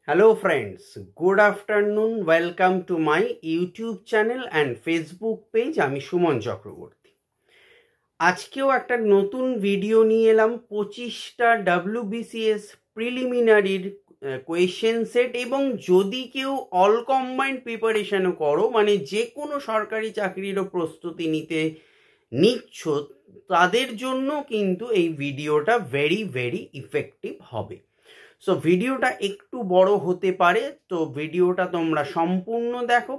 Hello friends, good afternoon. Welcome to my YouTube channel and Facebook page. আমি সুমন চক্রবর্তী। আজকেও একটা নতুন ভিডিও নিয়ে এলাম 25টা WBCS প্রিলিমিনারির কোয়েশ্চেন সেট, এবং যদি কেউ অল কম্বাইন্ড প্রিপারেশনও করো, মানে যে কোনো সরকারি চাকরিরও প্রস্তুতি নিচ্ছ, তাদের জন্য কিন্তু এই ভিডিওটা ভেরি ইফেক্টিভ হবে। সো ভিডিওটা একটু বড় হতে পারে, তো ভিডিওটা তোমরা সম্পূর্ণ দেখো,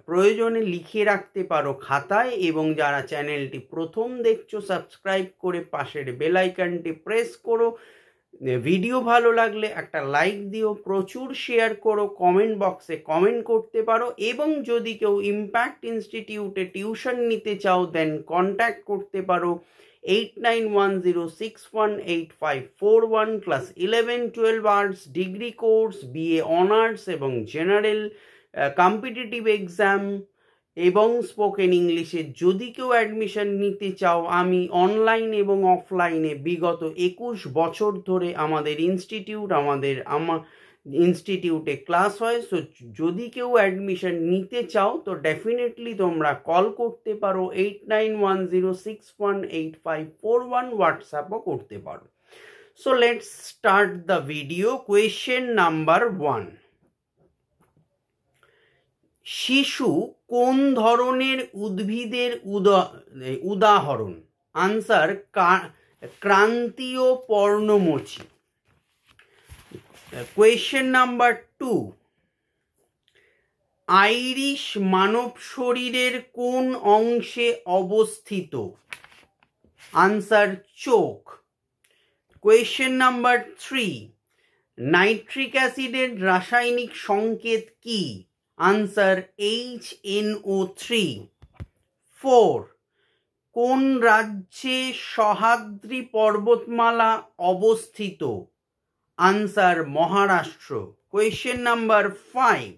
প্রয়োজনে লিখে রাখতে পারো খাতায়, এবং যারা চ্যানেলটি প্রথম দেখছো সাবস্ক্রাইব করে পাশের বেল আইকনটি প্রেস করো। ভিডিও ভালো লাগলে একটা লাইক দিও, প্রচুর শেয়ার করো, কমেন্ট বক্সে কমেন্ট করতে পারো, এবং যদি কেউ ইম্প্যাক্ট ইনস্টিটিউটে টিউশন নিতে চাও দেন কন্ট্যাক্ট করতে পারো 8910618541, class 11-12 arts, degree course, BA honours এবং জেনারেল, কম্পিটিটিভ এক্সাম এবং স্পোকেন ইংলিশে যদি কেউ অ্যাডমিশন নিতে চাও, আমি অনলাইন এবং অফলাইনে বিগত 21 বছর ধরে আমাদের ইনস্টিটিউটে ক্লাস হয়। সো যদি কেউ অ্যাডমিশন নিতে চাও তো ডেফিনেটলি তোমরা কল করতে পারো 8910618541, হোয়াটসঅ্যাপও করতে পারো। So let's start the video. Question number 1, শিশু কোন ধরনের উদ্ভিদের উদাহরণ? আনসার ক্রান্তীয় পর্ণমোচী। কোয়েশ্চেন নাম্বার 2, আইরিশ মানব শরীরের কোন অংশে অবস্থিত? আনসার চোখ। কোয়েশ্চেন নাম্বার 3, নাইট্রিক অ্যাসিডের রাসায়নিক সংকেত কি? Answer HNO3। 4, কোন রাজ্যে সহ্যাদ্রি পর্বতমালা অবস্থিত? Answer Maharashtra. Question number 5,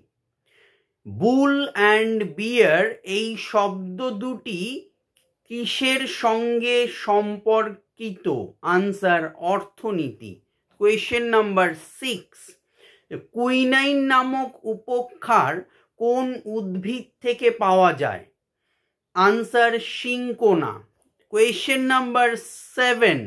bull and bear এই শব্দ দুটি কিসের সঙ্গে সম্পর্কিত? আনসার অর্থনীতি। কোয়েশ্চেন নাম্বার 6, কুইনাইন নামক উপক্ষার কোন উদ্ভিদ থেকে পাওয়া যায়? Answer cinchona. Question number 7,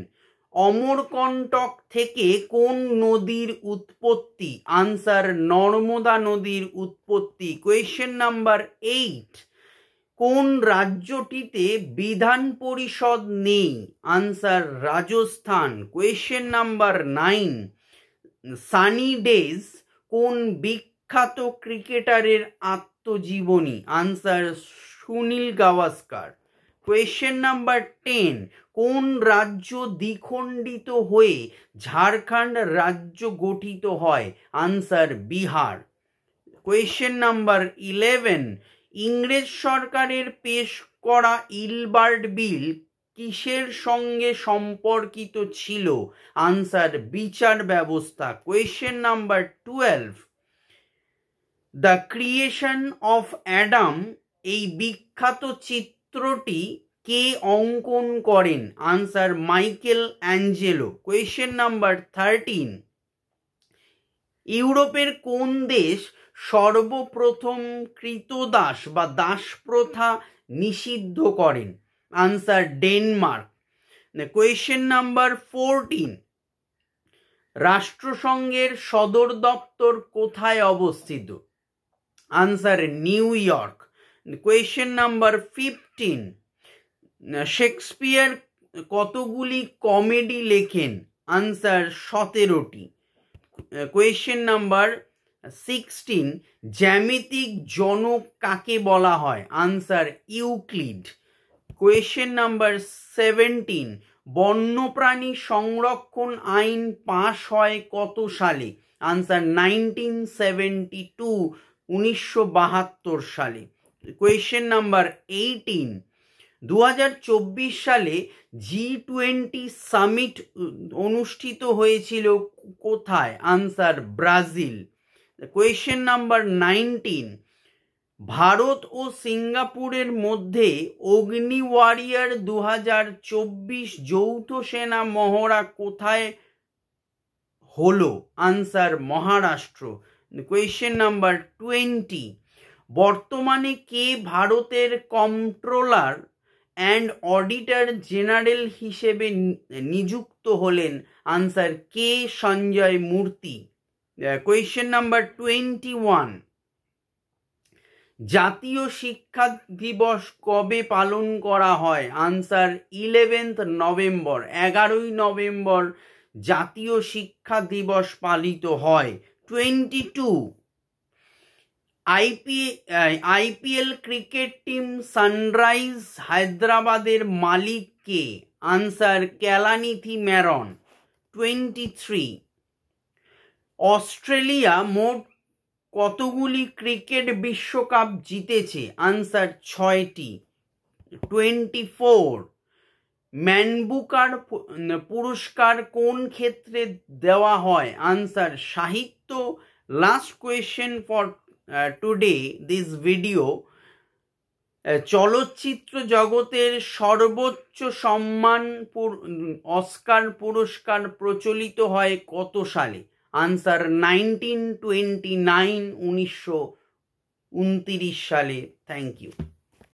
Amarkantak থেকে কোন নদীর উৎপত্তি? আনসার নর্মদা নদীর উৎপত্তি। কোয়েশ্চেন নাম্বার 8, কোন রাজ্যটিতে বিধান পরিষদ নেই? Answer Rajasthan. Question number 9, Sunny days কোন বিখ্যাত ক্রিকেটারের আত্মজীবনী? Answer Sunil Gavaskar. Question number 10, কোন রাজ্য দ্বিখণ্ডিত হয়ে ঝাড়খণ্ড রাজ্য গঠিত হয়? আনসার বিহার। কোয়েশ্চেন নাম্বার 11, ইংরেজ সরকারের পেশ করা ইলবার্ট বিল কিসের সঙ্গে সম্পর্কিত ছিল? আনসার বিচার ব্যবস্থা। Question number 12, the creation of Adam এই বিখ্যাত চিত্রটি কে অঙ্কন করেন? Answer Michael Angelo. Question number 13, ইউরোপের কোন দেশ সর্বপ্রথম কৃতদাস বা দাস প্রথা নিষিদ্ধ করেন? Answer Denmark. কোয়েশ্চেন নাম্বার 14, রাষ্ট্রসংঘের সদর দপ্তর কোথায় অবস্থিত? Answer new York. Question number 15, Shakespeare কতগুলি কমেডি লেখেন? আনসার 17টি। কোয়েশ্চেন নাম্বার 16, জ্যামিতিক জনক কাকে বলা হয়? Answer Euclid. কোয়েশ্চেন নাম্বার 17, বন্যপ্রাণী সংরক্ষণ আইন পাশ হয় কত সালে? আনসার 1972, 1972 সালে। কোয়েশ্চেন নাম্বার 18, 2024 সালে G20 সামিট অনুষ্ঠিত হয়েছিল কোথায়? Answer Brazil. Question number 19, Bharat ও সিঙ্গাপুরের মধ্যে অগ্নি ওয়ারিয়র 2024 যৌথ সেনা মহড়া কোথায় হলো? আনসার মহারাষ্ট্র। কোয়েশ্চেন নাম্বার 20, বর্তমানে কে ভারতের কন্ট্রোলার অ্যান্ড অডিটর জেনারেল হিসেবে নিযুক্ত হলেন? আনসার কে সঞ্জয় মূর্তি। কোয়েশ্চেন নাম্বার 21, জাতীয় শিক্ষা দিবস কবে পালন করা হয়? আনসার 11 নভেম্বর, 11ই নভেম্বর জাতীয় শিক্ষা দিবস পালিত হয়। 22, আইপিএল ক্রিকেট টিম সানরাইজ হায়দ্রাবাদের মালিক কে? আনসার ক্যালানিথি ম্যারন। 23, অস্ট্রেলিয়া মোট কতগুলি ক্রিকেট বিশ্বকাপ জিতেছে? আনসার 6টি। 24, ম্যানবুকার পুরস্কার কোন ক্ষেত্রে দেওয়া হয়? আনসার সাহিত্য। Last question for today this video, চলচ্চিত্র জগতের সর্বোচ্চ সম্মান অস্কার পুরস্কার প্রচলিত হয় কত সালে? আনসার 1929, 1929 সালে। Thank you.